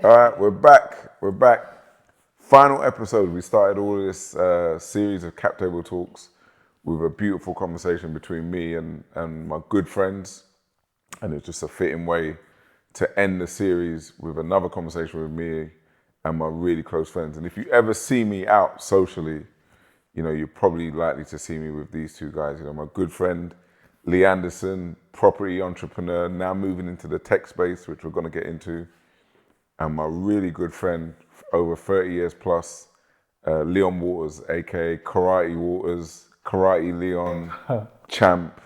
All right, we're back. We're back. Final episode. We started all of this series of cap table talks with a beautiful conversation between me and my good friends, and it's just a fitting way to end the series with another conversation with me and my really close friends. And if you ever see me out socially, you know, you're probably likely to see me with these two guys. You know, my good friend Lee Anderson, property entrepreneur, now moving into the tech space, which we're going to get into. And my really good friend, over 30 years plus, Leon Waters, aka Karate Waters, Karate Leon, Champ,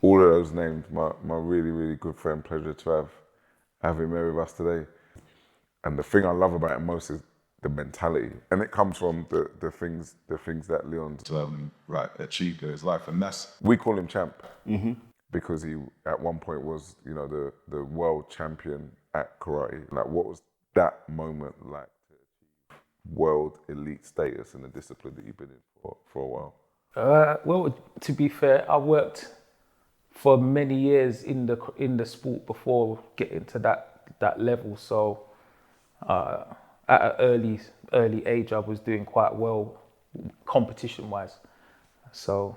all of those names. My really, really good friend. Pleasure to have him here with us today. And the thing I love about him most is the mentality, and it comes from the things that Leon's achieved in his life, and that's we call him Champ because he at one point was, you know, the world champion at karate. Like, what was that moment like to achieve world elite status in the discipline that you've been in for a while? Well, to be fair, I worked for many years in the sport before getting to that level. So at an early age, I was doing quite well competition-wise. So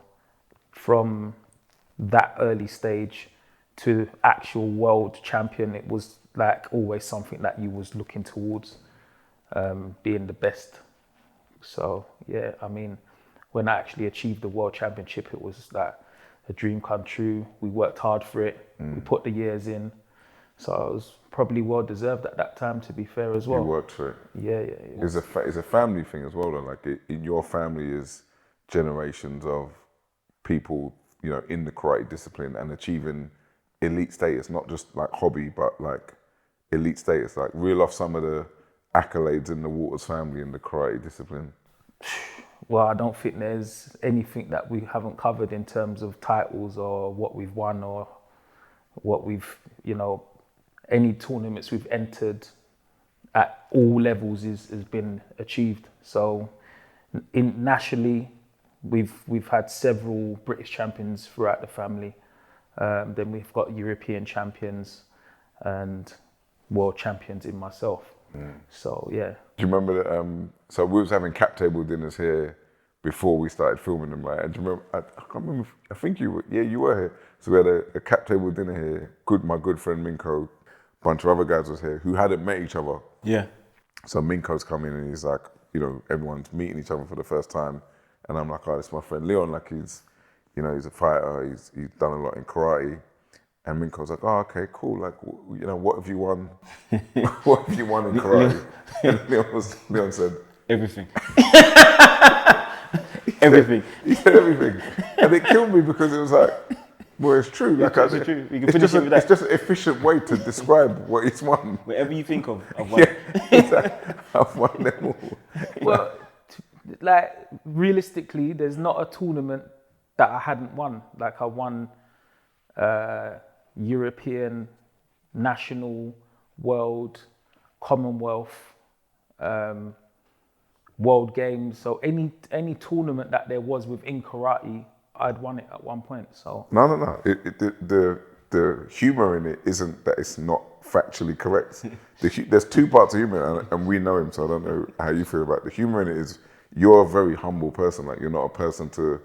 from that early stage to actual world champion, it was like always something that you was looking towards, being the best. So yeah, I mean, when I actually achieved the world championship, it was like a dream come true. We worked hard for it. We put the years in. So it was probably well deserved at that time, to be fair as well. You worked for it. Yeah. It's a family thing as well, though. Like, in your family is generations of people, you know, in the karate discipline and achieving elite status, not just like hobby, but like elite status. Like, reel off some of the accolades in the Waters family in the karate discipline. Well, I don't think there's anything that we haven't covered in terms of titles or what we've won or what we've, you know, any tournaments we've entered at all levels has been achieved. So nationally, we've had several British champions throughout the family. Then we've got European champions and world champions in myself. So yeah. Do you remember that? So we was having cap table dinners here before we started filming them, right? And do you remember? I can't remember. I think you were. Yeah, you were here. So we had a cap table dinner here. My good friend Minko, a bunch of other guys was here who hadn't met each other. Yeah. So Minko's coming and he's like, you know, everyone's meeting each other for the first time, and I'm like, oh, this is my friend Leon. Like, he's, you know, he's a fighter. He's done a lot in karate. And Minko's like, oh, okay, cool. Like, you know, what have you won? What have you won in karate? And Leon said, everything. Everything. He said everything. And it killed me because it was like, well, it's true. Like, it's true. You can finish it with that. It's just an efficient way to describe what he's won. Whatever you think of one. Yeah, exactly. I've won them all. Well, like, realistically, there's not a tournament that I hadn't won. Like, I won European, national, world, Commonwealth, World Games. So any tournament that there was within karate, I'd won it at one point. So No. The humor in it isn't that it's not factually correct. There's two parts of humor, and we know him, so I don't know how you feel about it. The humor in it is you're a very humble person. Like, you're not a person to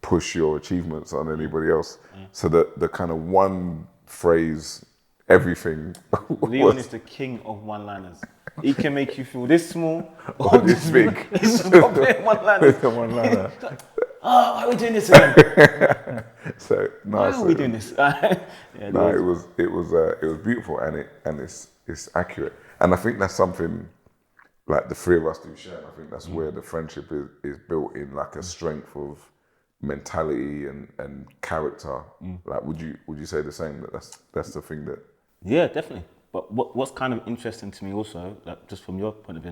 push your achievements on anybody else. So the kind of one phrase, everything. Leon is the king of one-liners. He can make you feel this small or this big. He's not playing one-liners. One-liner. Oh, why are we doing this again? So Why are we doing this? It was beautiful, and it's accurate. And I think that's something like the three of us do share. I think that's where the friendship is built in, like a strength of mentality and character. Like, would you say the same, that's the thing that? Yeah, definitely. But what's kind of interesting to me also, like, just from your point of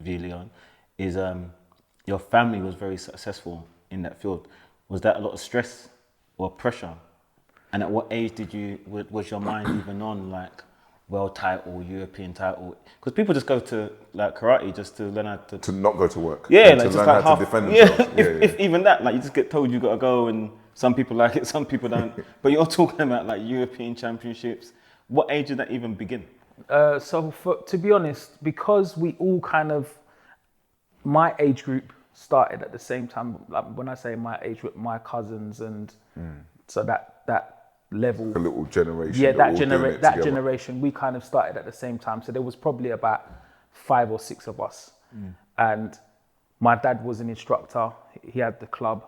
view, Leon, is your family was very successful in that field. Was that a lot of stress or pressure? And at what age was your mind even on, like, world title, European title? Because people just go to, like, karate just to learn how to not go to work. Yeah, like, like, to just learn like how half, to defend yeah, themselves. If even that, like, you just get told you got to go, and some people like it, some people don't. But you're talking about, like, European championships. What age did that even begin? To be honest, because we all kind of, my age group started at the same time. Like when I say my age group, my cousins, and so that level, A little generation. yeah, that all doing it that together. generation, we kind of started at the same time. So there was probably about 5 or 6 of us, and my dad was an instructor. He had the club.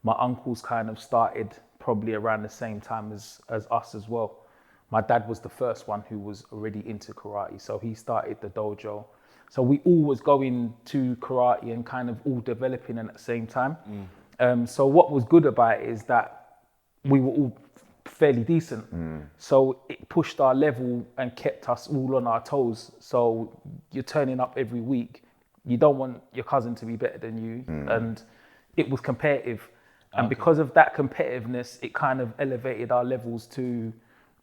My uncles kind of started probably around the same time as us as well. My dad was the first one who was already into karate, so he started the dojo. So we all was going to karate and kind of all developing at the same time. So what was good about it is that we were all fairly decent. So it pushed our level and kept us all on our toes. So you're turning up every week. You don't want your cousin to be better than you. And it was competitive. And because of that competitiveness, it kind of elevated our levels to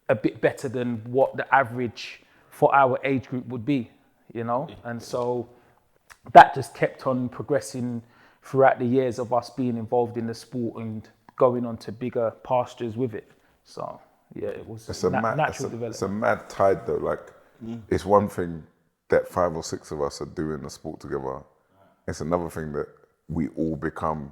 a bit better than what the average for our age group would be, you know? And so that just kept on progressing throughout the years of us being involved in the sport and going on to bigger pastures with it. So yeah, it was natural development. It's a mad tide though. Like it's one thing that 5 or 6 of us are doing the sport together. It's another thing that we all become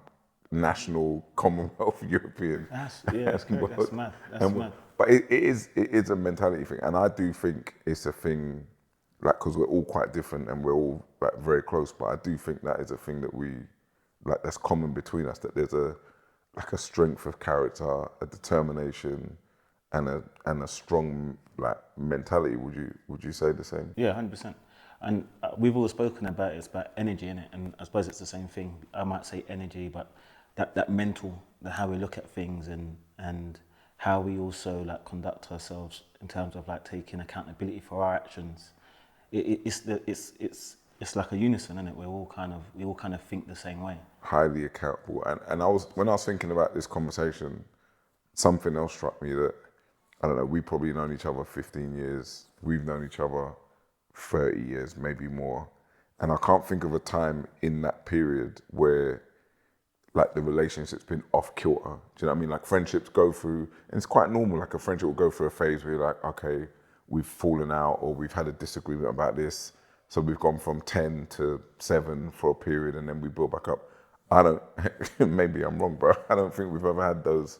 national, Commonwealth, European. That's correct. That's mad. That's mad. But it is a mentality thing, and I do think it's a thing, like, because we're all quite different and we're all like very close. But I do think that is a thing that we like that's common between us. That there's a strength of character, a determination, and a strong like mentality. Would you say the same? Yeah, 100%. And we've always spoken about it's about energy in it, and I suppose it's the same thing. I might say energy, but that mental, how we look at things, and how we also like conduct ourselves in terms of like taking accountability for our actions. It's like a unison, isn't it? We all kind of think the same way. Highly accountable. And when I was thinking about this conversation, something else struck me that, I don't know, we probably known each other 15 years. We've known each other 30 years, maybe more. And I can't think of a time in that period where like the relationship's been off kilter. Do you know what I mean? Like friendships go through, and it's quite normal, like a friendship will go through a phase where you're like, okay, we've fallen out or we've had a disagreement about this. So we've gone from 10 to 7 for a period and then we build back up. I don't, maybe I'm wrong, but I don't think we've ever had those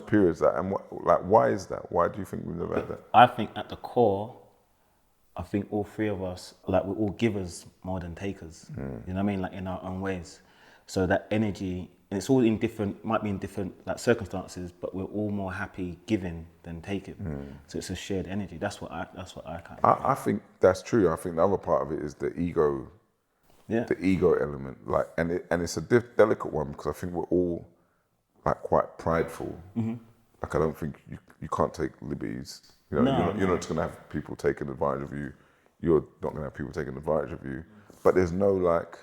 periods. And why is that? Why do you think we've never had that? I think at the core, I think all 3 of us, like we're all givers more than takers. You know what I mean? Like in our own ways. So that energy, and it's all might be in different like circumstances, but we're all more happy giving than taking. So it's a shared energy. That's what I kind of. I think that's true. I think the other part of it is the ego. Yeah. The ego element, like, and it's a delicate one because I think we're all like quite prideful. Like I don't think you can't take liberties. You know, you're not just gonna have people taking advantage of you. You're not gonna have people taking advantage of you. But there's no like,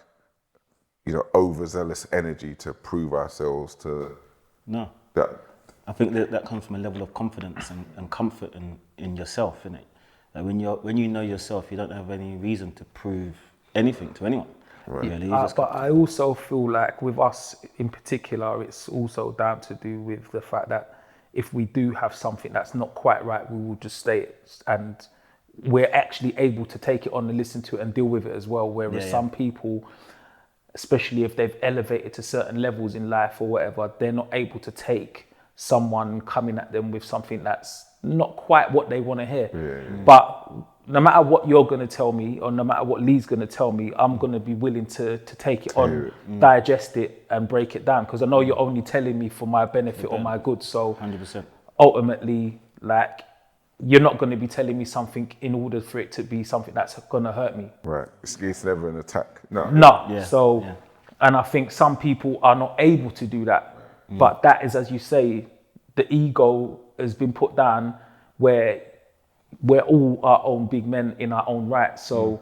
you know, overzealous energy to prove ourselves to. No. That. I think that comes from a level of confidence and comfort in yourself, innit? Like when you know yourself, you don't have any reason to prove anything to anyone. Right. Really. But I also feel like with us in particular, it's also down to do with the fact that if we do have something that's not quite right, we will just say it, and we're actually able to take it on and listen to it and deal with it as well. Whereas some people, especially if they've elevated to certain levels in life or whatever, they're not able to take someone coming at them with something that's not quite what they want to hear. But no matter what you're going to tell me, or no matter what Lee's going to tell me, I'm going to be willing to take it on, digest it and break it down, because I know you're only telling me for my benefit or my good. So 100%. Ultimately, like, you're not going to be telling me something in order for it to be something that's going to hurt me. Right. It's never an attack. No. And I think some people are not able to do that. But that is, as you say, the ego has been put down where we're all our own big men in our own right. So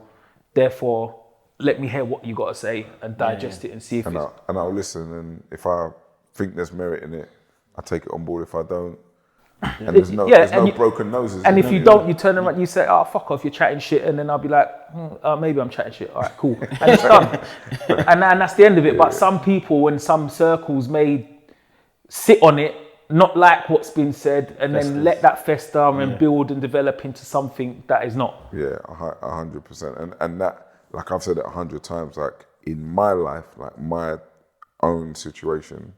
therefore, let me hear what you got to say and digest it and see if and I'll listen. And if I think there's merit in it, I take it on board. If I don't, and there's no broken noses. And if you don't, you turn around, you say, "Oh, fuck off, you're chatting shit," and then I'll be like, "Maybe I'm chatting shit. All right, cool," and it's done. and that's the end of it. But some people in some circles may sit on it not like what's been said, and then let that fester and Yeah. build and develop into something that is not. Yeah, 100%. And that, like I've said it 100 times, like in my life, like my own situation,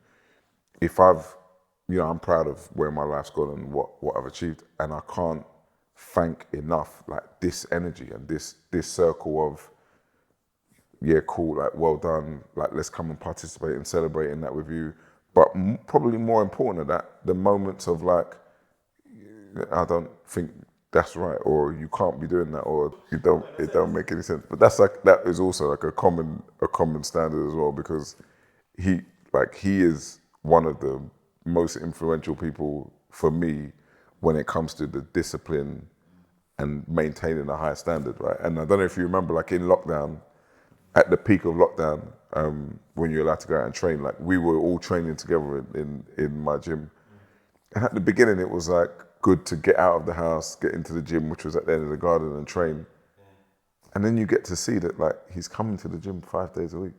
if I'm proud of where my life's gone and what I've achieved, and I can't thank enough like this energy and this circle of, yeah, cool, like well done, like let's come and participate and celebrate in that with you. But probably more important than that, the moments of like, I don't think that's right, or you can't be doing that, or it don't make any sense. But that is also like a common standard as well, because he is one of the most influential people for me when it comes to the discipline and maintaining a high standard, right? And I don't know if you remember, like in lockdown, at the peak of lockdown, when you're allowed to go out and train, like we were all training together in my gym. And at the beginning, it was like good to get out of the house, get into the gym, which was at the end of the garden, and train. And then you get to see that like he's coming to the gym 5 days a week.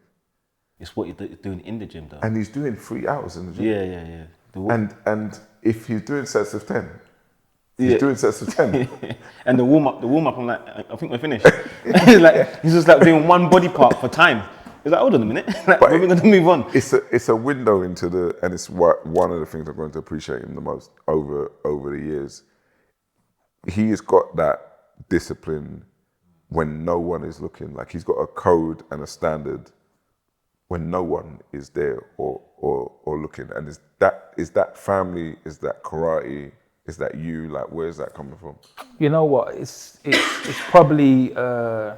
It's what you're doing in the gym, though. And he's doing 3 hours in the gym. Yeah. And if he's doing sets of 10, he's doing sets of 10. And the warm up, I'm like, I think we're finished. He's just like doing one body part for time. He's like, hold on a minute, like, we're going to move on. It's a window into and it's one of the things I'm going to appreciate him the most over the years. He has got that discipline when no one is looking. Like he's got a code and a standard when no one is there or looking. And is that family? Is that karate? Is that you? Like, where's that coming from? You know what? It's probably a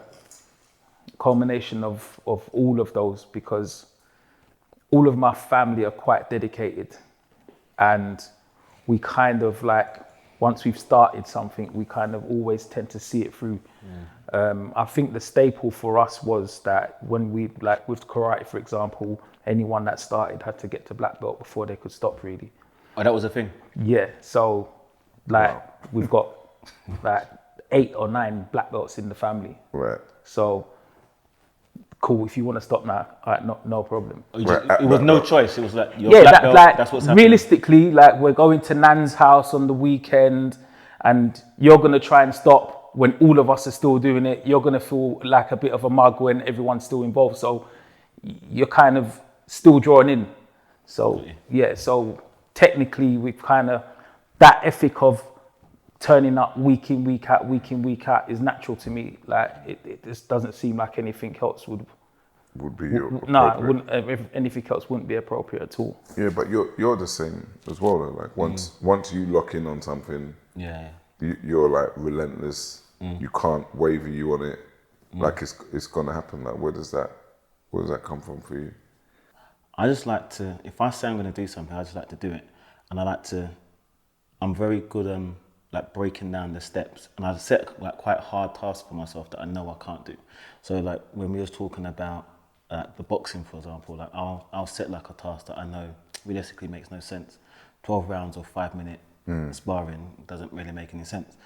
culmination of all of those, because all of my family are quite dedicated, and we kind of like, once we've started something, we kind of always tend to see it through. I think the staple for us was that when we, like with karate, for example, anyone that started had to get to black belt before they could stop, really. Oh, that was a thing? Yeah, so like we've got like 8 or 9 black belts in the family. Right. So cool, if you want to stop now, all right, no problem. It was no choice. It was like, you're Yeah, black belt, that's what's happening. realistically, like we're going to Nan's house on the weekend and you're going to try and stop when all of us are still doing it. You're going to feel like a bit of a mug when everyone's still involved. So you're kind of still drawing in. So yeah, so technically we've kind of, that ethic of turning up week in, week out is natural to me. Like it just doesn't seem like anything else would be no, it wouldn't. If anything else wouldn't be appropriate at all. Yeah, but you're the same as well, though. Like once you lock in on something, you're like relentless. You can't waver you on it. Like it's gonna happen. Like where does that come from for you? I just like to, if I say I'm going to do something, I just like to do it. And I'm very good like breaking down the steps. And I set like quite hard tasks for myself that I know I can't do. So like when we was talking about the boxing, for example, like I'll set like a task that I know realistically makes no sense. 12 rounds of 5-minute sparring doesn't really make any sense.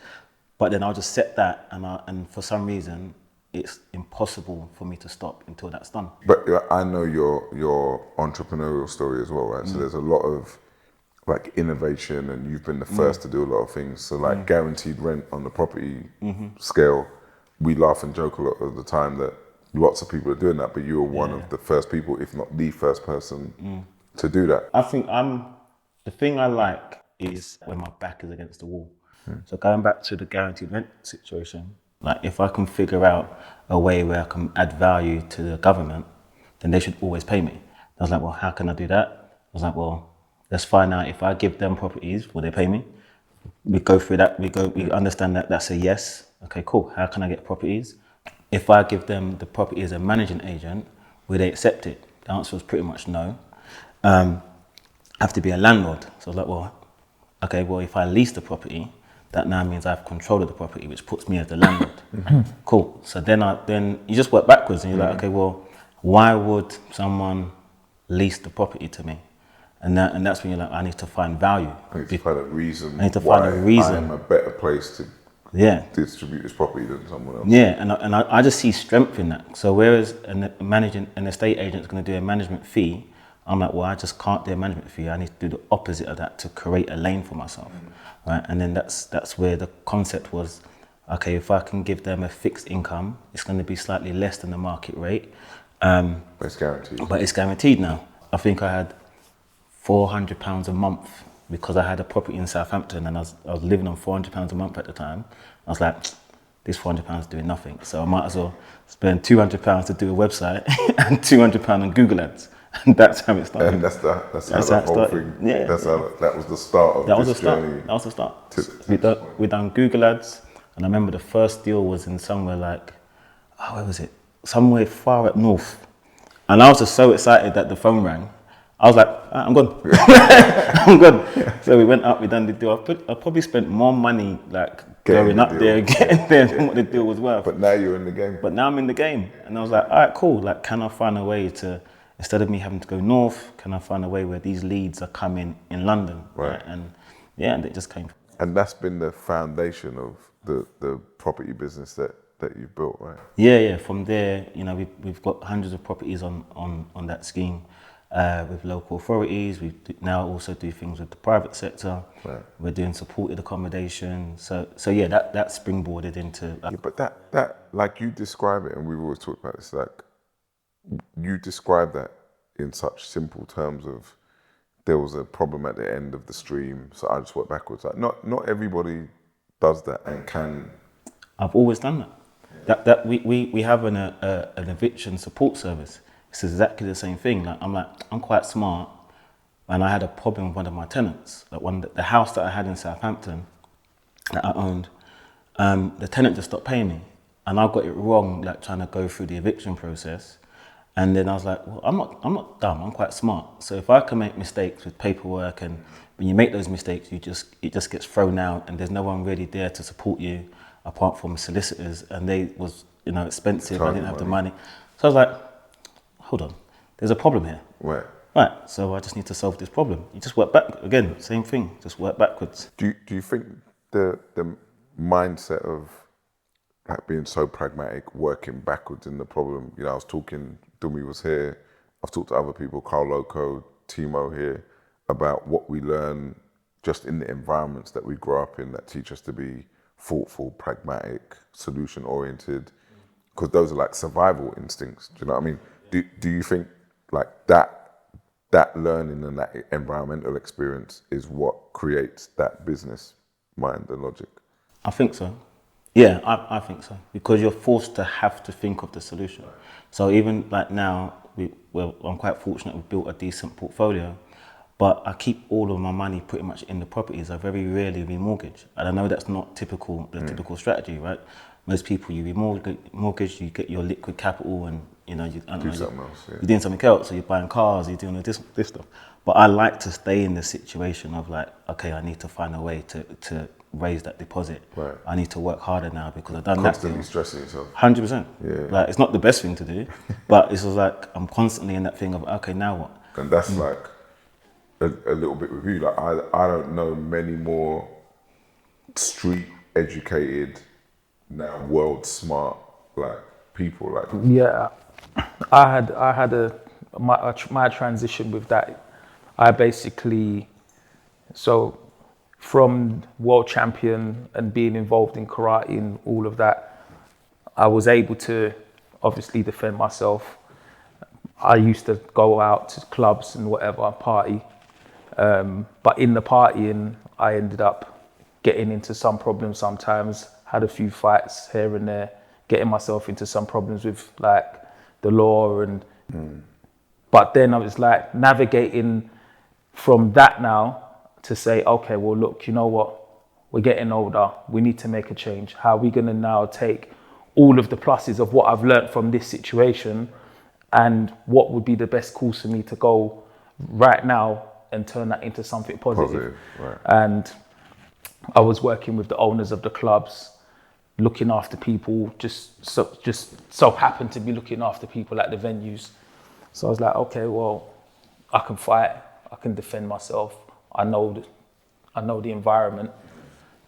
But then I'll just set that, and for some reason, it's impossible for me to stop until that's done. But I know your entrepreneurial story as well, right? So there's a lot of like innovation, and you've been the first to do a lot of things. So like guaranteed rent on the property scale, we laugh and joke a lot of the time that lots of people are doing that, but you were one of the first people, if not the first person, to do that. I think the thing I like is when my back is against the wall. So going back to the guaranteed rent situation, like if I can figure out a way where I can add value to the government, then they should always pay me. I was like, well, how can I do that? I was like, well, let's find out if I give them properties, will they pay me? We go through that, we understand that that's a yes. Okay, cool, how can I get properties? If I give them the property as a managing agent, will they accept it? The answer was pretty much no. I have to be a landlord. So I was like, well, okay, well, if I lease the property, that now means I have control of the property, which puts me as the landlord. Cool. So then you just work backwards and you're like, okay, well, why would someone lease the property to me? And that's when you're like, I need to find value. I need to find a reason. I need to find a reason. I am a better place to distribute this property than someone else. Yeah, and I just see strength in that. So whereas an estate agent is going to do a management fee I'm like, well, I just can't do a management fee. I need to do the opposite of that to create a lane for myself, right? And then that's where the concept was, okay, if I can give them a fixed income, it's going to be slightly less than the market rate. But it's guaranteed. But it's guaranteed now. I think I had £400 a month because I had a property in Southampton and I was living on £400 a month at the time. I was like, this £400 is doing nothing. So I might as well spend £200 to do a website and £200 on Google Ads. And that's how it started. And that's how the whole thing. Yeah. That was the start of this journey. That was the start. We done Google Ads, and I remember the first deal was in somewhere like, where was it? Somewhere far up north. And I was just so excited that the phone rang. I was like, I'm gone. I'm gone. So we went up, we done the deal. I probably spent more money like going up there and getting there than what the deal was worth. But now you're in the game. But now I'm in the game. And I was like, all right, cool. Like, can I find a way to, instead of me having to go north, can I find a way where these leads are coming in London? Right. And yeah, and it just came. And that's been the foundation of the property business that you've built, right? Yeah. From there, we've got hundreds of properties on that scheme with local authorities. We now also do things with the private sector. Right. We're doing supported accommodation. So yeah, that springboarded into. Yeah, but that like you describe it, and we've always talked about this, like you describe that in such simple terms of there was a problem at the end of the stream, so I just went backwards. Like not everybody does that and can. I've always done that. We have an eviction support service. It's exactly the same thing. I'm quite smart, and I had a problem with one of my tenants. Like the house that I had in Southampton that I owned, the tenant just stopped paying me, and I got it wrong, like trying to go through the eviction process. And then I was like, well, I'm not dumb. I'm quite smart. So if I can make mistakes with paperwork, and when you make those mistakes, it just gets thrown out, and there's no one really there to support you apart from solicitors, and they was expensive. I didn't have the money, so I was like, hold on, there's a problem here. Right. So I just need to solve this problem. You just work back again, same thing. Just work backwards. Do you think the mindset of like being so pragmatic, working backwards in the problem? I was talking. Dumi was here. I've talked to other people, Carl Loco, Timo here, about what we learn just in the environments that we grow up in that teach us to be thoughtful, pragmatic, solution-oriented, because those are like survival instincts. Do you know what I mean? Do you think like that learning and that environmental experience is what creates that business mind and logic? I think so. Yeah, I think so, because you're forced to have to think of the solution. So even like now, I'm quite fortunate we've built a decent portfolio, but I keep all of my money pretty much in the properties. I very rarely remortgage. And I know that's not typical strategy, right? Most people, you remortgage, you get your liquid capital, and you're doing something else, so you're buying cars, you're doing this stuff. But I like to stay in the situation of like, okay, I need to find a way to raise that deposit. Right. I need to work harder now because I've done constantly stressing yourself. 100%. Yeah. Like, it's not the best thing to do, but it's just like I'm constantly in that thing of, okay, now what? And that's like a little bit with you. Like I don't know many more street educated, now world smart like people like. Yeah, I had my transition with that. I basically, so from world champion and being involved in karate and all of that, I was able to obviously defend myself. I used to go out to clubs and whatever, party. But in the partying, I ended up getting into some problems sometimes, had a few fights here and there, getting myself into some problems with like the law and but then I was like navigating from that now to say, okay, well, look, you know what? We're getting older. We need to make a change. How are we going to now take all of the pluses of what I've learned from this situation and what would be the best course for me to go right now and turn that into something positive. Right. And I was working with the owners of the clubs, looking after people, just so happened to be looking after people at the venues. So I was like, okay, well, I can fight, I can defend myself. I know the environment,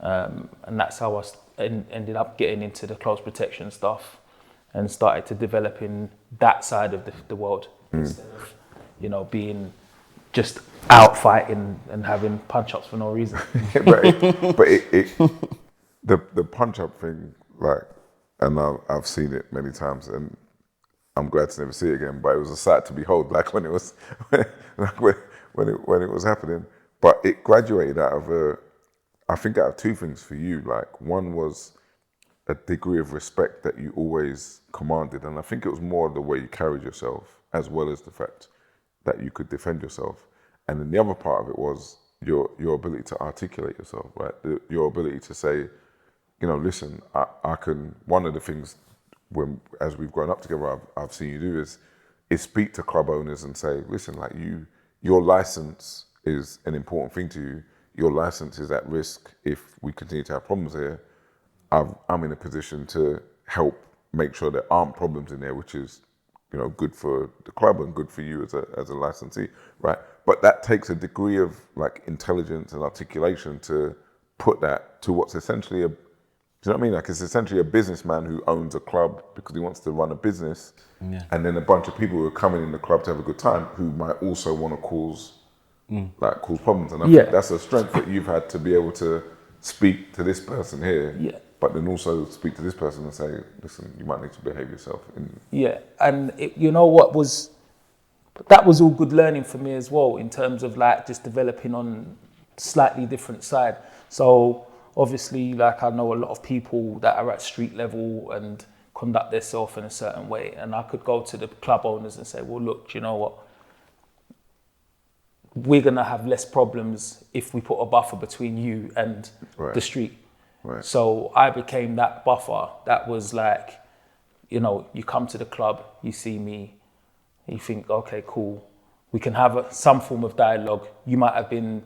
and that's how I ended up getting into the close protection stuff and started to develop in that side of the world instead of being just out fighting and having punch-ups for no reason. The punch-up thing, like, and I've seen it many times, and I'm glad to never see it again. But it was a sight to behold, like when it was, when it was happening. But it graduated out of I think out of two things for you. Like, one was a degree of respect that you always commanded, and I think it was more the way you carried yourself, as well as the fact that you could defend yourself. And then the other part of it was your ability to articulate yourself, right? Your ability to say, listen, I can. One of the things as we've grown up together, I've seen you do is speak to club owners and say, listen, like, your license is an important thing to you. Your license is at risk if we continue to have problems here. I'm in a position to help make sure there aren't problems in there, which is, good for the club and good for you as a licensee, right? But that takes a degree of like intelligence and articulation to put that to what's essentially do you know what I mean? Like, it's essentially a businessman who owns a club because he wants to run a business, and then a bunch of people who are coming in the club to have a good time who might also want to cause problems. And I think that's a strength that you've had to be able to speak to this person here, but then also speak to this person and say, listen, you might need to behave yourself. And that was all good learning for me as well, in terms of like just developing on slightly different side. So obviously, like, I know a lot of people that are at street level and conduct themselves in a certain way, and I could go to the club owners and say, well, look, you know what? We're gonna have less problems if we put a buffer between you and the street. Right. So I became that buffer. That was like, you come to the club, you see me, you think, okay, cool. We can have some form of dialogue. You might have been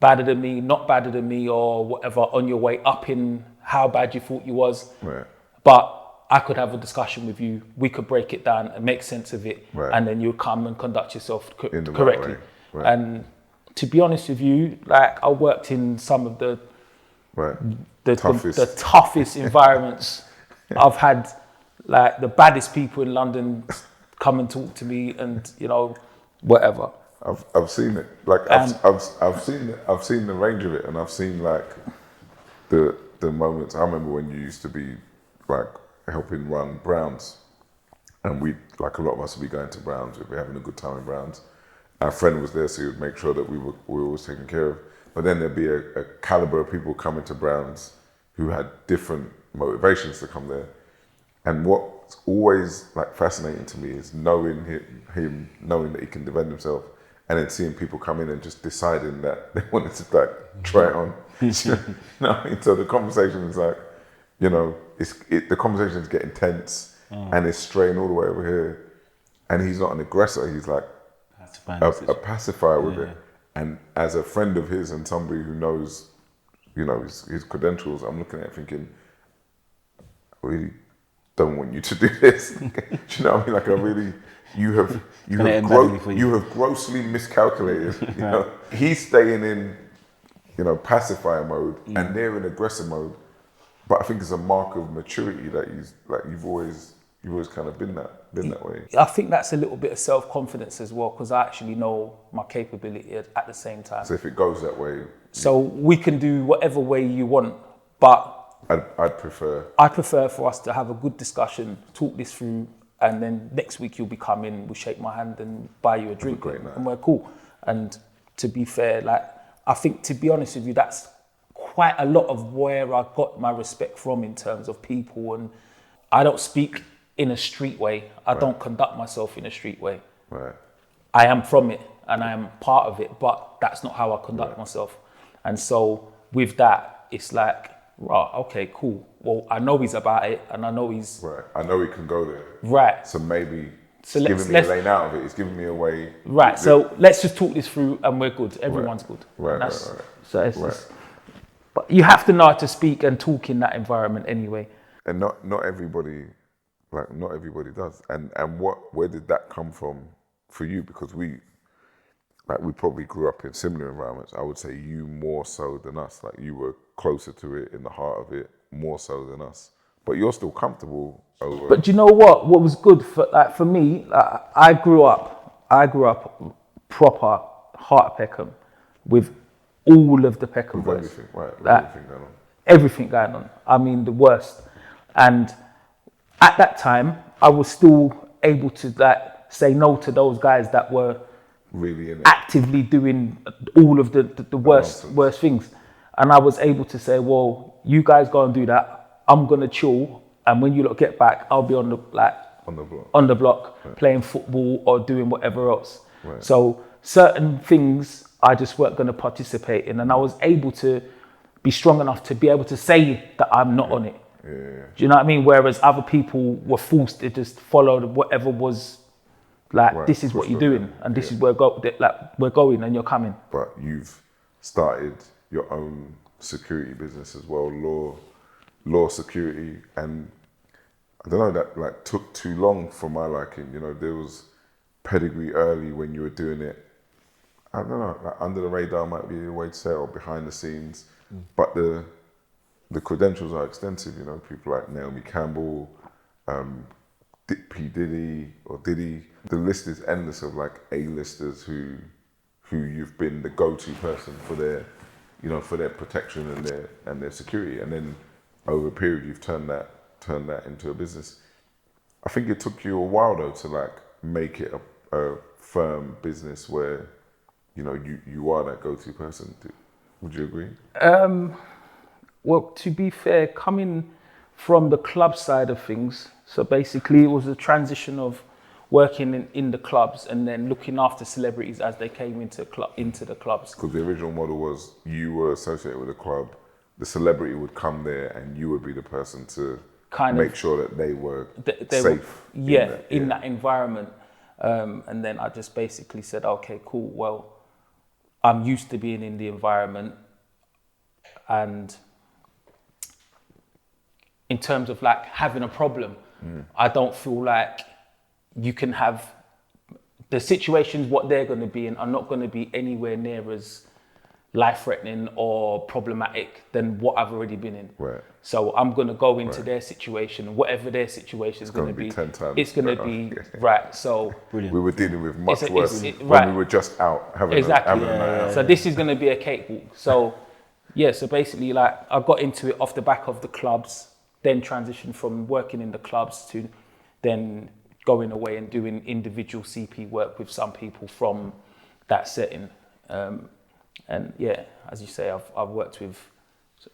badder than me, not badder than me, or whatever, on your way up in how bad you thought you was. Right. But I could have a discussion with you. We could break it down and make sense of it. Right. And then you come and conduct yourself correctly. Right way. Right. And to be honest with you, like, I worked in some of the toughest environments. I've had like the baddest people in London come and talk to me, and whatever. I've seen it. Like, I've seen the range of it, and I've seen like the moments. I remember when you used to be like helping run Browns, and we, like, a lot of us would be going to Browns. We'd be having a good time in Browns. Our friend was there, so he would make sure that we were always taken care of. But then there'd be a caliber of people coming to Browns who had different motivations to come there. And what's always like fascinating to me is knowing him knowing that he can defend himself, and then seeing people come in and just deciding that they wanted to like try it on. So the conversation is like, the conversation is getting tense, and it's straying all the way over here. And he's not an aggressor; he's like a pacifier with it. And as a friend of his and somebody who knows, his credentials, I'm looking at it thinking, I really don't want you to do this. Do you know what I mean? Like, I really, you have grossly miscalculated. He's staying in, pacifier mode, and they're in aggressive mode. But I think it's a mark of maturity that you've always kind of been that way. I think that's a little bit of self-confidence as well, because I actually know my capability at the same time. So if it goes that way, so we can do whatever way you want, but I'd prefer for us to have a good discussion, talk this through, and then next week you'll be coming, we'll shake my hand and buy you a drink, and we're cool. And to be fair, like, I think, to be honest with you, that's quite a lot of where I got my respect from in terms of people. And I don't speak in a street way. I don't conduct myself in a street way. Right. I am from it and I am part of it, but that's not how I conduct myself. And so with that, it's like, right, okay, cool. Well, I know he's about it, and I know he's... Right, I know he can go there. Right. So maybe it's giving me a lane out of it. It's giving me a way... Right, so let's just talk this through and we're good. Everyone's good. Right. So it's just... But you have to know how to speak and talk in that environment anyway. And not everybody does. And where did that come from for you? Because we probably grew up in similar environments. I would say you more so than us. Like, you were closer to it, in the heart of it, more so than us. But you're still comfortable over. But do you know what? What was good for me? I grew up proper heart Peckham with all of the Peckham With boys. everything, right? With Like, everything going on. everything going on. I mean, the worst. And at that time, I was still able to like say no to those guys that were Really in it. actively doing all of the worst nonsense. worst things. And I was able to say, well, you guys go and do that. I'm gonna chill, and when you lot get back, I'll be on the On the block. playing football or doing whatever else. Right. So certain things I just weren't gonna participate in, and I was able to be strong enough to be able to say that I'm not on it. Yeah. Do you know what I mean? Whereas other people were forced to just follow whatever was like, Right, this is what pushed you're on doing, them, and this yeah. is we're going, and you're coming. But you've started your own security business as well, law security, and I don't know, that like took too long for my liking. You know, there was pedigree early when you were doing it. I don't know, like under the radar might be a way to say it, or behind the scenes, but the credentials are extensive. You know, people like Naomi Campbell, P Diddy or Diddy. The list is endless of like A-listers who you've been the go-to person for their, you know, for their protection and their security. And then over a period, you've turned that into a business. I think it took you a while though to like make it a firm business where, you know, you are that go-to person. Would you agree? Well, to be fair, coming from the club side of things, so basically it was a transition of working in the clubs and then looking after celebrities as they came into the clubs. Because the original model was you were associated with a club, the celebrity would come there and you would be the person to make sure that they were safe. In that environment. And then I just basically said, okay, cool. Well, I'm used to being in the environment, and in terms of like having a problem, I don't feel like you can have the situations what they're going to be in are not going to be anywhere near as life-threatening or problematic than what I've already been in. Right. So I'm going to go into their situation, whatever their situation is going to be. 10 times it's going to better. be right. So We were dealing with much It's a- worse it's- it- when right. we were just out having exactly. a night out. So this is going to be a cakewalk. So yeah. So basically, like I got into it off the back of the clubs, then transitioned from working in the clubs to then going away and doing individual CP work with some people from that setting. And yeah, as you say, I've worked with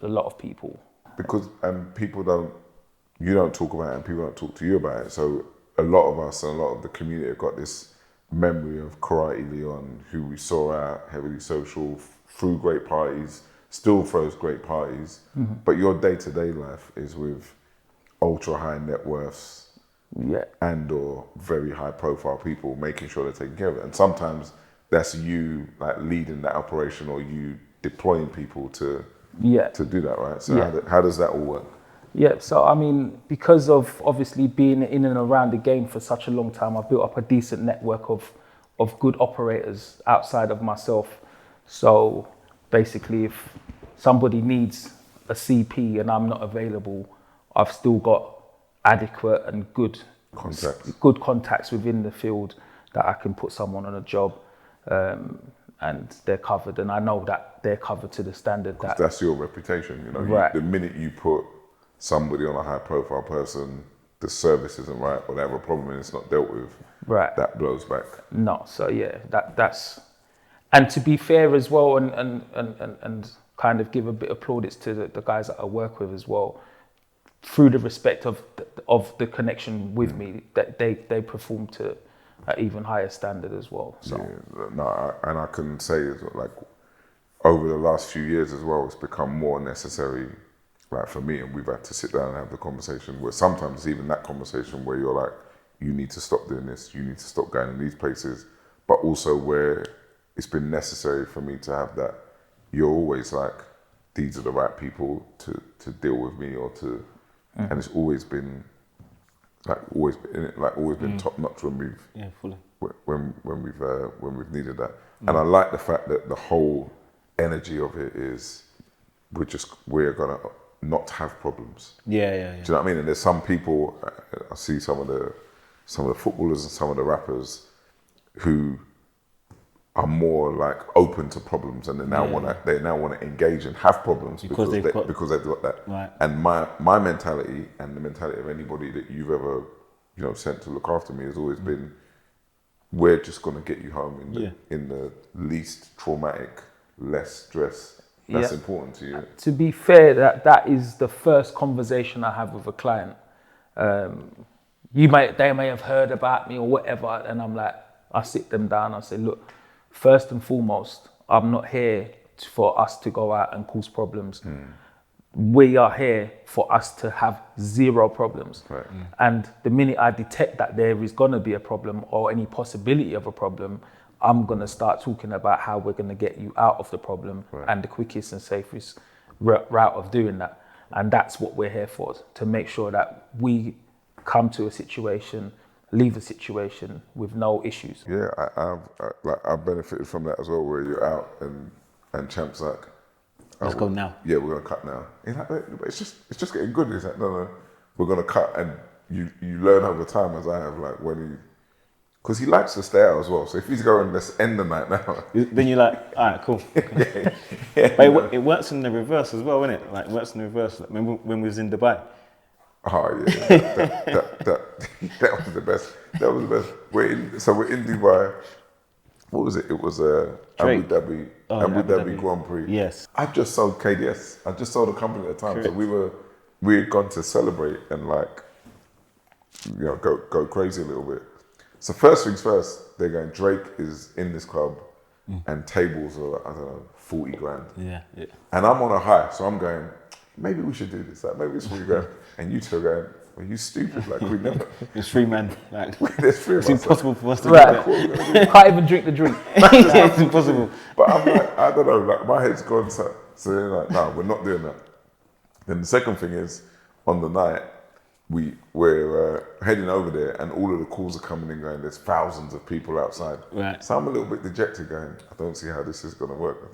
a lot of people. Because you don't talk about it and people don't talk to you about it. So a lot of us and a lot of the community have got this memory of Karate Leon, who we saw out heavily social, threw great parties, still throws great parties. But your day-to-day life is with ultra high net worths and or very high profile people, making sure they're taken care of it. And sometimes that's you like leading that operation or you deploying people to do that, right? So how does that all work? Yeah, so I mean, because of obviously being in and around the game for such a long time, I've built up a decent network of good operators outside of myself. So basically, if somebody needs a CP and I'm not available, I've still got adequate and good contacts within the field that I can put someone on a job, and they're covered, and I know that they're covered to the standard that that's your reputation. You know, Right. The minute you put somebody on a high profile person, the service isn't right, or they have a problem and it's not dealt with, Right. that blows back. No, so yeah, that's, and to be fair as well, and kind of give a bit of plaudits to the guys that I work with as well, through the respect of the connection with me, that they perform to an even higher standard as well. So And I can say like over the last few years as well, it's become more necessary. Like for me, and we've had to sit down and have the conversation where sometimes even that conversation where you're like, you need to stop doing this, you need to stop going in these places, but also where it's been necessary for me to have that, you're always like, these are the right people to deal with me or to, and it's always been top notch when we've fully. when we've needed that. And I like the fact that the whole energy of it is we're gonna not have problems. Yeah. Do you know what I mean? And there's some people, I see some of the footballers and some of the rappers who are more like open to problems, and they now want to engage and have problems because they've got that. Right. And my mentality and the mentality of anybody that you've ever sent to look after me has always been, we're just going to get you home in the least traumatic, less stress. That's important to you. To be fair, that is the first conversation I have with a client. They may have heard about me or whatever, and I'm like, I sit them down. I say, look, first and foremost, I'm not here for us to go out and cause problems. We are here for us to have zero problems. Right. And the minute I detect that there is going to be a problem or any possibility of a problem, I'm going to start talking about how we're going to get you out of the problem, and the quickest and safest route of doing that. And that's what we're here for, to make sure that we come to a situation, leave a situation with no issues. Yeah, I've benefited from that as well, where you're out and Champ's like, Let's go now. Yeah, we're gonna cut now. He's like, but it's just getting good. He's like, no, we're gonna cut, and you learn over time, as I have, like because he likes to stay out as well. So if he's going, let's end the night now. Then you're like, all right, cool. But it works in the reverse as well, isn't it? Like, it works in the reverse. Like, remember when we was in Dubai? Oh yeah, that was the best. That was the best. We're in Dubai. What was it? It was Abu Dhabi Grand Prix. Yes. I just sold KDS. I just sold a company at the time. Correct. So we had gone to celebrate and go crazy a little bit. So first things first, they're going, Drake is in this club and tables are, I don't know, 40 grand. Yeah. And I'm on a high, so I'm going, maybe we should do this. Like, maybe it's 40 grand. And you two are going, well, you stupid. Like, we never. It's 3 men. Like, There's 3 of it's us. impossible for us to do Right. that. Can't even drink the drink. Yeah, it's impossible. But I'm like, I don't know, like my head's gone. So they're like, no, we're not doing that. Then the second thing is, on the night, we're heading over there and all of the calls are coming in going, there's thousands of people outside. Right. So I'm a little bit dejected going, I don't see how this is going to work.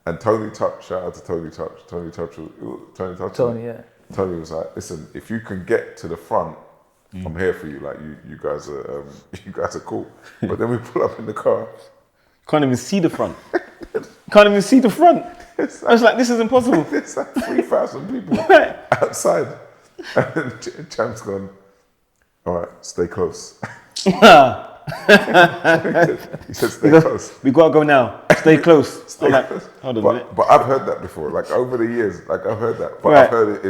And Tony Touch, shout out to Tony Touch. Tony, yeah. Tony was like, listen, if you can get to the front, I'm here for you. Like you guys are cool. But then we pull up in the car. Can't even see the front. Can't even see the front. I was like, this is impossible. There's like 3,000 people outside. And then Champ's gone, all right, stay close. He said, stay close. We gotta go now. Stay close. Stay like, close. hold on a minute. But I've heard that before. Like over the years, like I've heard that. But Right. I've heard it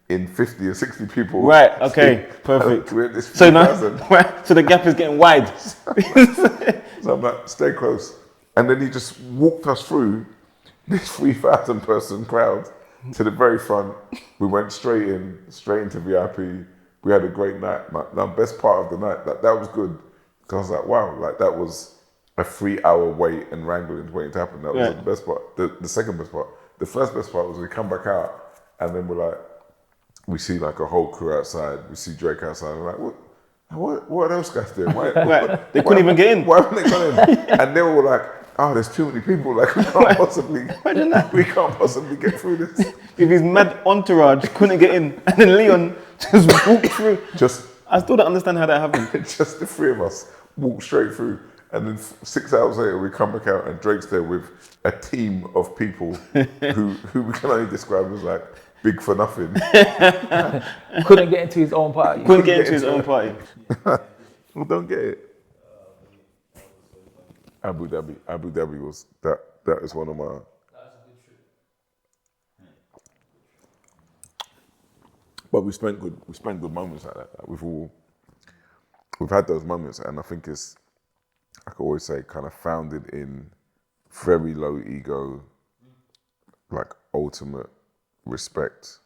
in 50 or 60 people. Right, okay, perfect. We're at this So now, 3,000. right, so the gap is getting wide. So I'm like, stay close. And then he just walked us through this 3,000 person crowd to the very front. We went straight into VIP. We had a great night. The best part of the night, that was good. Because I was like, wow, like that was a 3-hour wait and wrangling waiting to happen. That was the best part. The second best part. The first best part was we come back out and then we see like a whole crew outside. We see Drake outside. We're like, what are those guys doing? Why, They couldn't even get in. Why haven't they gone in? And they were like, oh, there's too many people. Like we can't possibly get through this. If his mad entourage couldn't get in, and then Leon just walked through. I still don't understand how that happened. Just the 3 of us walk straight through. And then 6 hours later, we come back out and Drake's there with a team of people who we can only describe as like big for nothing. Couldn't get into his own party. Couldn't get into his own party. Well, don't get it. Abu Dhabi was that is one of my. That's a good trip. But we spent good moments like that. Like we've had those moments, and I think it's, I could always say, kind of founded in very low ego, like ultimate respect,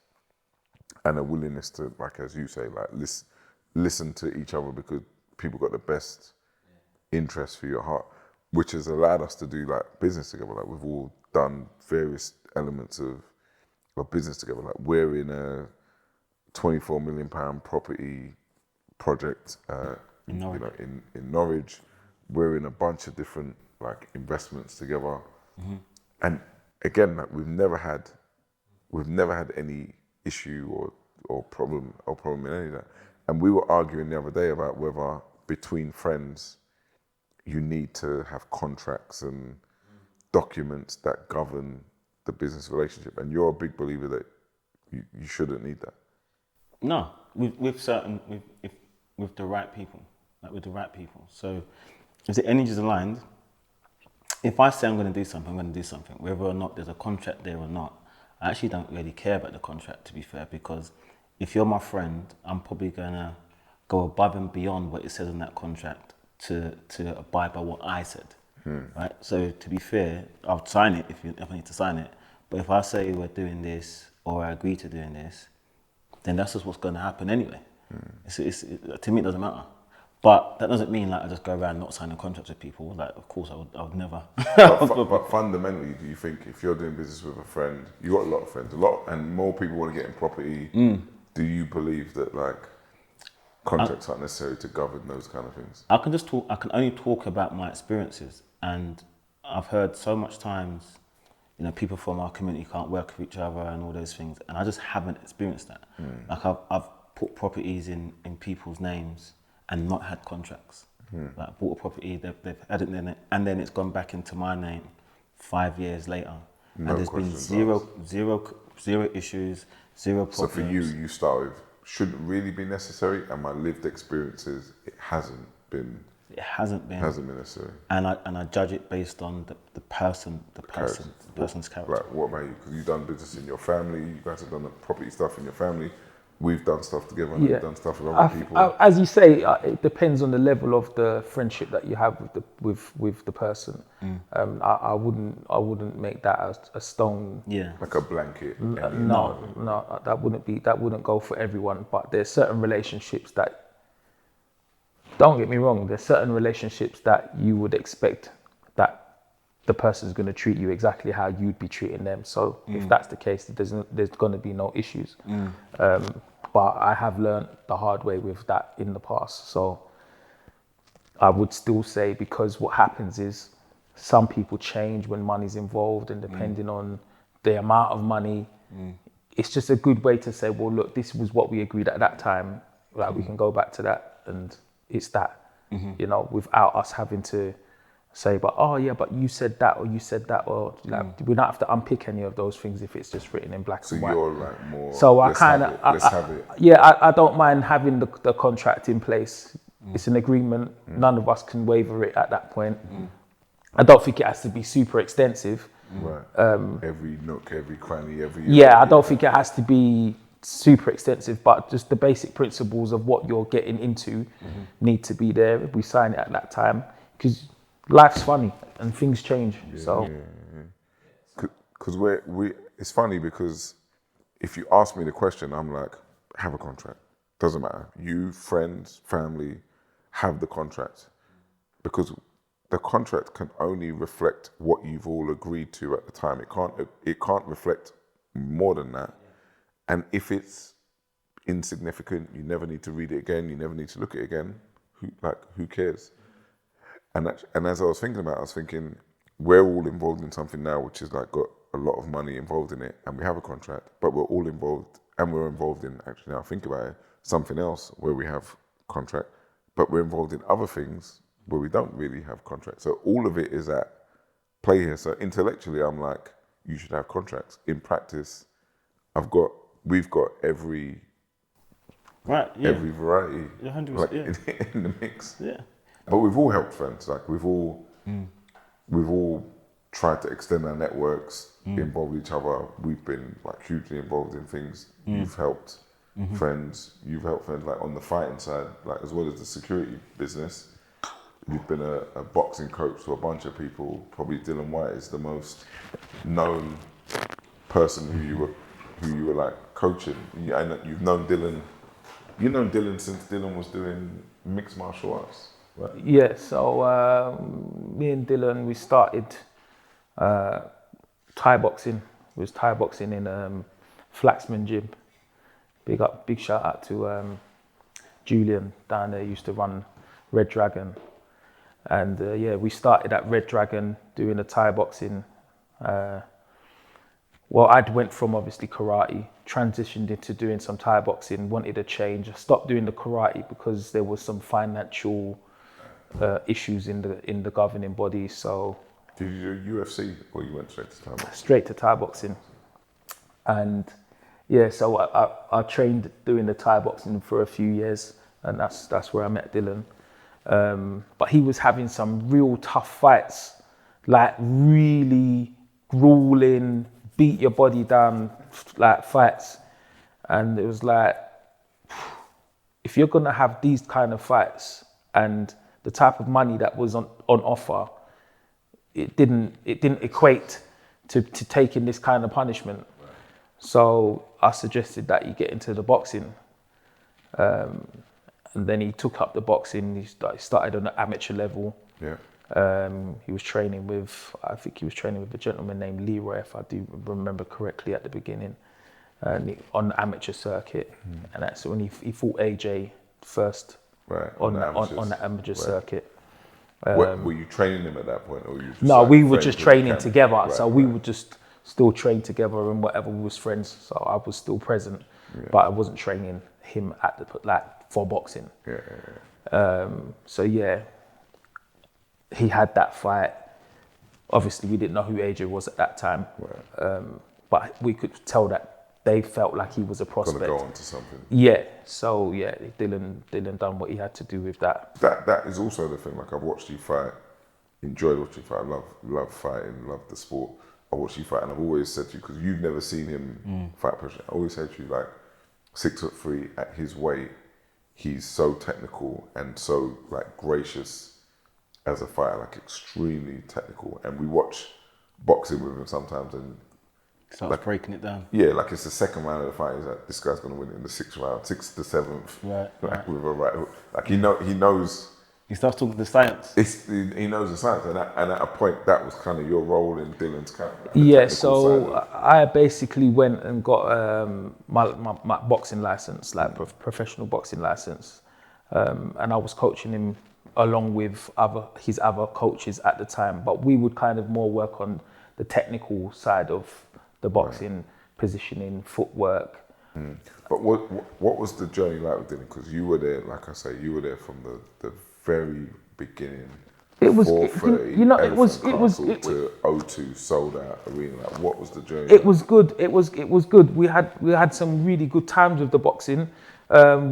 and a willingness to, like as you say, like listen to each other because people got the best interest for your heart, which has allowed us to do like business together. Like we've all done various elements of business together. Like we're in a £24 million property project In Norwich. in Norwich. We're in a bunch of different like investments together. And again, like we've never had any issue or problem in any of that. And we were arguing the other day about whether between friends, you need to have contracts and documents that govern the business relationship, and you're a big believer that you shouldn't need that. No, with the right people, like with the right people. So if the energy is aligned, if I say I'm going to do something, I'm going to do something, whether or not there's a contract there or not. I actually don't really care about the contract, to be fair, because if you're my friend, I'm probably going to go above and beyond what it says in that contract to abide by what I said, right? So to be fair, I'll sign it if I need to sign it. But if I say we're doing this or I agree to doing this, then that's just what's going to happen anyway. To me, it doesn't matter. But that doesn't mean like I just go around not signing contracts with people. Like, of course, I would never. But fundamentally, do you think if you're doing business with a friend, you got a lot of friends, and more people want to get in property, do you believe that like contracts aren't necessary to govern those kind of things? I can only talk about my experiences, and I've heard so much times, people from our community can't work with each other and all those things, and I just haven't experienced that. Like I've put properties in people's names and not had contracts. Like I bought a property, they've had it in it, and then it's gone back into my name 5 years later, and there's been zero issues, zero problems. So for you start with shouldn't really be necessary, and my lived experiences, it hasn't been necessary. And I judge it based on the person's character. Like, what about you? Because you've done business in your family, you guys have done the property stuff in your family. We've done stuff together, and we've done stuff with other people. As you say, it depends on the level of the friendship that you have with the person. I wouldn't make that a stone. Yeah. Like a blanket. No, that wouldn't go for everyone. But there's certain relationships that, don't get me wrong, there's certain relationships that you would expect that the person's going to treat you exactly how you'd be treating them. So if that's the case, there's going to be no issues. But I have learned the hard way with that in the past. So I would still say, because what happens is some people change when money's involved, and depending on the amount of money, it's just a good way to say, well, look, this was what we agreed at that time. Like we can go back to that, and it's that, without us having to say, but you said that, or you said that, or like we don't have to unpick any of those things if it's just written in black and white. So you're like more. So let's have it. Yeah, I don't mind having the contract in place. It's an agreement. None of us can waiver it at that point. I don't think it has to be super extensive. Right. Every nook, every cranny, I don't think it has to be super extensive, but just the basic principles of what you're getting into need to be there. We sign it at that time, because life's funny and things change. Because it's funny, because if you ask me the question, I'm like, have a contract. Doesn't matter. You, friends, family, have the contract, because the contract can only reflect what you've all agreed to at the time. It can't reflect more than that. And if it's insignificant, you never need to read it again. You never need to look at it again. Who cares? And as I was thinking about it, I was thinking, we're all involved in something now, which is like got a lot of money involved in it, and we have a contract, but we're all involved, and we're involved in, actually now I think about it, something else where we have contract, but we're involved in other things where we don't really have contract. So all of it is at play here. So intellectually, I'm like, you should have contracts. In practice, we've got every variety 100%, in the mix. Yeah. But we've all helped friends. Like we've all tried to extend our networks, involve each other. We've been like hugely involved in things. You've helped friends. You've helped friends like on the fighting side, like as well as the security business. You've been a boxing coach to a bunch of people. Probably Dylan White is the most known person who you were like coaching. You've known Dylan. You've known Dylan since Dylan was doing mixed martial arts. Right. Yeah, so me and Dylan, we started Thai boxing. We was Thai boxing in Flaxman Gym. Big shout out to Julian down there, used to run Red Dragon. And we started at Red Dragon doing the Thai boxing. I'd went from obviously karate, transitioned into doing some Thai boxing, wanted a change. I stopped doing the karate because there was some financial issues in the governing body. So Did you do UFC or you went straight to Thai boxing? straight to Thai boxing, and yeah, so I trained doing the Thai boxing for a few years, and that's where I met Dylan. But he was having some real tough fights, like really grueling, beat your body down like fights, and it was like, if you're gonna have these kind of fights and the type of money that was on offer, it didn't equate to taking this kind of punishment. Right. So I suggested that you get into the boxing. And then he took up the boxing. He started on the amateur level. Yeah. He was training with, I think he was training with a gentleman named Leroy, if I do remember correctly at the beginning, on the amateur circuit. And that's when he fought AJ first. Right. On the amateur circuit. Were you training him at that point, or you? Just no, like we were just training camp? together. Right, so we would just still train together and whatever. We was friends, so I was still present, but I wasn't training him at for boxing. So yeah, he had that fight. Obviously, we didn't know who AJ was at that time, but we could tell that they felt like he was a prospect. Gonna go on to something. Yeah. So yeah, Dylan done what he had to do with that. That is also the thing. Like, I've watched you fight, enjoyed watching you fight. Love fighting, love the sport. I watched you fight, and I've always said to you, because you've never seen him fight pressure. I always said to you, like, 6'3" at his weight, he's so technical and so like gracious as a fighter, like extremely technical. And we watch boxing with him sometimes, and starts like, breaking it down. yeah, like it's the second round of the fight. He's like, this guy's gonna win it in the 6th round, 6th to 7th, Right. with a right hook. Like he knows. He starts talking the science. He knows the science, and at a point that was kind of your role in Dylan's camp. Yeah, so I basically went and got my boxing license, like professional boxing license, and I was coaching him along with his other coaches at the time. But we would kind of more work on the technical side of the boxing, positioning, footwork. But what was the journey like with Dylan? Because you were there, like I say, you were there from the very beginning. It was, 4:30, you know, it was to O2 sold out arena. Like, what was the journey? It was good. It was good. We had some really good times with the boxing.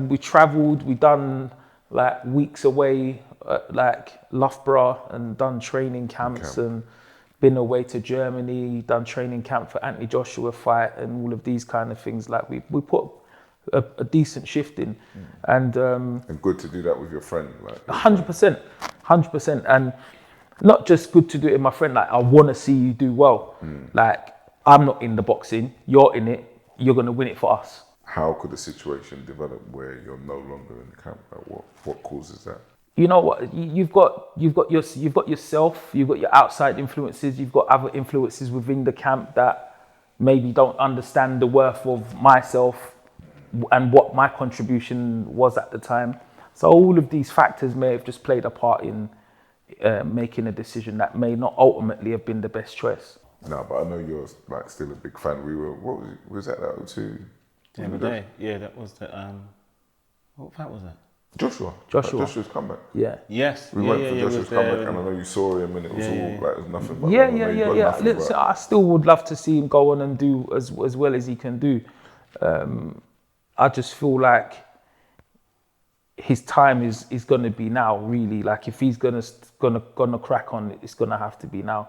We travelled. We done like weeks away, like Loughborough, and done training camps and been away to Germany. Done training camp for Anthony Joshua fight and all of these kind of things. Like we put a decent shift in, and good to do that with your friend, like 100%, and not just good to do it with my friend. Like, I want to see you do well. Like, I'm not in the boxing, you're in it. You're gonna win it for us. How could a situation develop where you're no longer in the camp? Like, what causes that? You know what? You've got yourself. You've got your outside influences. You've got other influences within the camp that maybe don't understand the worth of myself and what my contribution was at the time. So all of these factors may have just played a part in making a decision that may not ultimately have been the best choice. No, but I know you're like still a big fan. Was that O2? The other day, yeah, that was the what fight was that? Joshua's comeback. Yeah. Yes. We went for Joshua's comeback, and I know you saw him, and it was all like it was nothing. But Yeah. Listen, I still would love to see him go on and do as well as he can do. I just feel like his time is going to be now. Really, like if he's gonna crack on, it's gonna have to be now.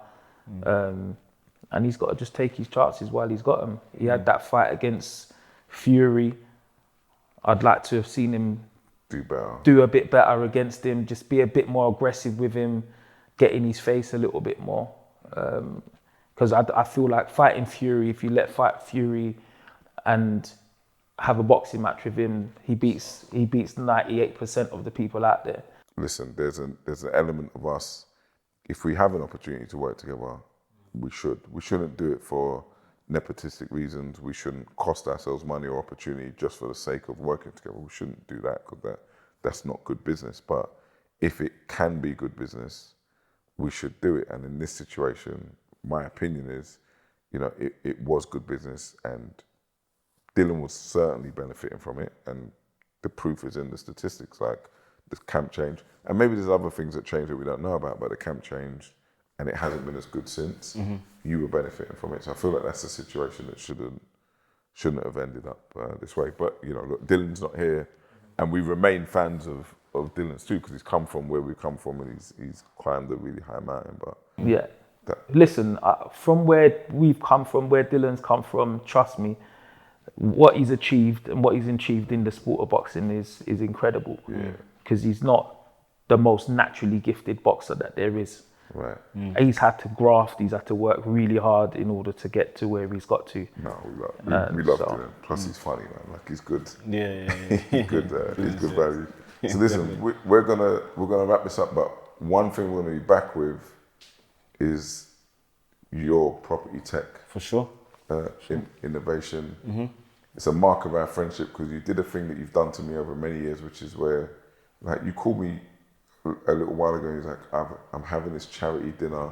And he's got to just take his chances while he's got them. He had that fight against Fury. I'd like to have seen him do a bit better against him, just be a bit more aggressive with him, get in his face a little bit more. Because I feel like fighting Fury, if you fight Fury and have a boxing match with him, he beats 98% of the people out there. Listen, there's an element of us, if we have an opportunity to work together, we should. We shouldn't do it for nepotistic reasons. We shouldn't cost ourselves money or opportunity just for the sake of working together. We shouldn't do that, because that's not good business. But if it can be good business, we should do it. And in this situation, my opinion is, it was good business, and Dylan was certainly benefiting from it. And the proof is in the statistics. Like, the camp changed, and maybe there's other things that changed that we don't know about, but the camp changed, and it hasn't been as good since. You were benefiting from it, so I feel like that's a situation that shouldn't have ended up this way. But you know, look, Dylan's not here, and we remain fans of Dylan's too, because he's come from where we come from, and he's climbed a really high mountain. But Yeah. Listen, from where we've come from, where Dylan's come from, trust me, what he's achieved and what he's achieved in the sport of boxing is incredible. Because he's not the most naturally gifted boxer that there is. right, He's had to graft, he's had to work really hard in order to get to where he's got to. no, we love so- Dylan. Plus, he's funny, man. Like he's good. Yeah. He's good value. So listen, we're gonna wrap this up, but one thing we're gonna be back with is your property tech For sure. innovation. It's a mark of our friendship because you did a thing that you've done to me over many years, which is where, like, you called me a little while ago. He's like, I'm having this charity dinner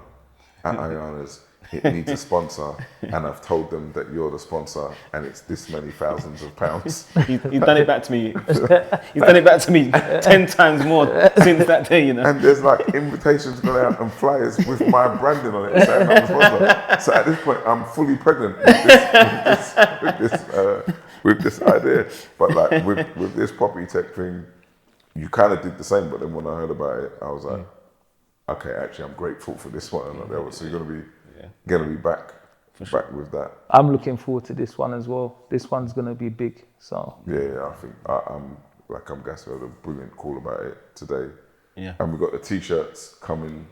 at Ayana's. It needs a sponsor, and I've told them that you're the sponsor, and it's this many thousands of pounds. He's done it back to me. He's done it back to me 10 times more since that day, you know. And there's like invitations going out and flyers with my branding on it saying I'm the sponsor. So at this point, I'm fully pregnant with this idea. But like with this property tech thing, you kind of did the same. But then when I heard about it, I was like, okay, actually, I'm grateful for this one and not the other. So you're gonna be back with that. I'm looking forward to this one as well. This one's going to be big. So Yeah, I think I'm gassed. We had a brilliant call about it today. Yeah. And we've got the t-shirts coming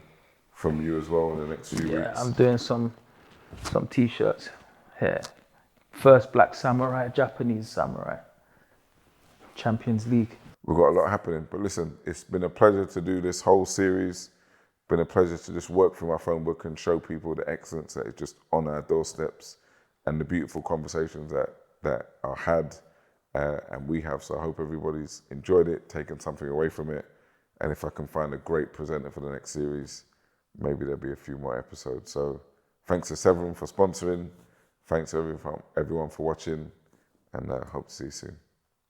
from you as well in the next few weeks. I'm doing some t-shirts here. First Black Samurai, Japanese Samurai. Champions League. We've got a lot happening. But listen, it's been a pleasure to do this whole series. Been a pleasure to just work through my phone book and show people the excellence that is just on our doorsteps and the beautiful conversations that are had and we have. So I hope everybody's enjoyed it, taken something away from it. And if I can find a great presenter for the next series, maybe there'll be a few more episodes. So thanks to Severin for sponsoring. Thanks to everyone for watching, and hope to see you soon.